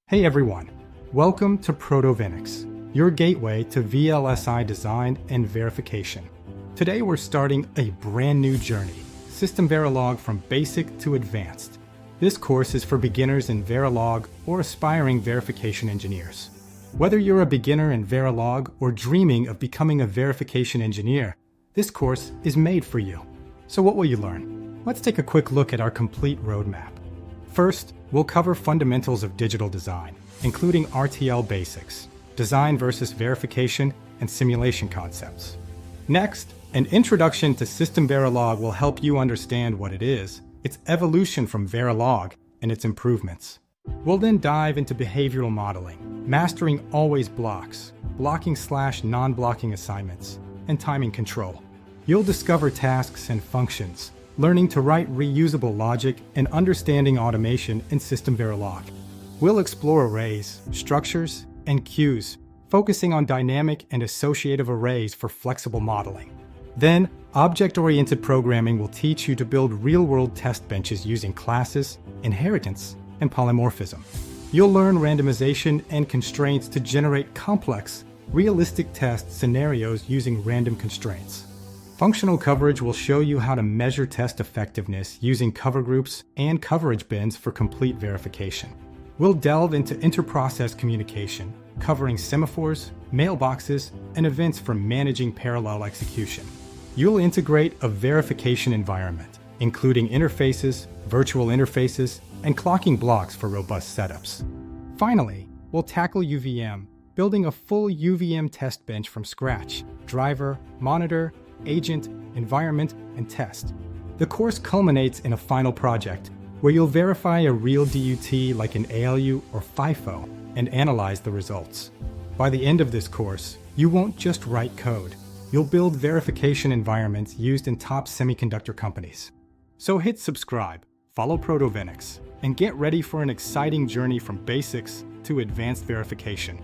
Hey everyone, welcome to Protovenix, your gateway to VLSI design and verification. Today we're starting a brand new journey, SystemVerilog from basic to advanced. This course is for beginners in Verilog or aspiring verification engineers. Whether you're a beginner in Verilog or dreaming of becoming a verification engineer, this course is made for you. So what will you learn? Let's take a quick look at our complete roadmap. First, we'll cover fundamentals of digital design, including RTL basics, design versus verification, and simulation concepts. Next, an introduction to SystemVerilog will help you understand what it is, its evolution from Verilog, and its improvements. We'll then dive into behavioral modeling, mastering always blocks, blocking/non-blocking assignments, and timing control. You'll discover tasks and functions, learning to write reusable logic, and understanding automation in SystemVerilog. We'll explore arrays, structures, and queues, focusing on dynamic and associative arrays for flexible modeling. Then, object-oriented programming will teach you to build real-world test benches using classes, inheritance, and polymorphism. You'll learn randomization and constraints to generate complex, realistic test scenarios using random constraints. Functional coverage will show you how to measure test effectiveness using cover groups and coverage bins for complete verification. We'll delve into interprocess communication, covering semaphores, mailboxes, and events for managing parallel execution. You'll integrate a verification environment, including interfaces, virtual interfaces, and clocking blocks for robust setups. Finally, we'll tackle UVM, building a full UVM test bench from scratch: driver, monitor, agent, environment, and test. The course culminates in a final project where you'll verify a real DUT like an ALU or FIFO and analyze the results. By the end of this course, you won't just write code. You'll build verification environments used in top semiconductor companies. So hit subscribe, follow Protovenix, and get ready for an exciting journey from basics to advanced verification.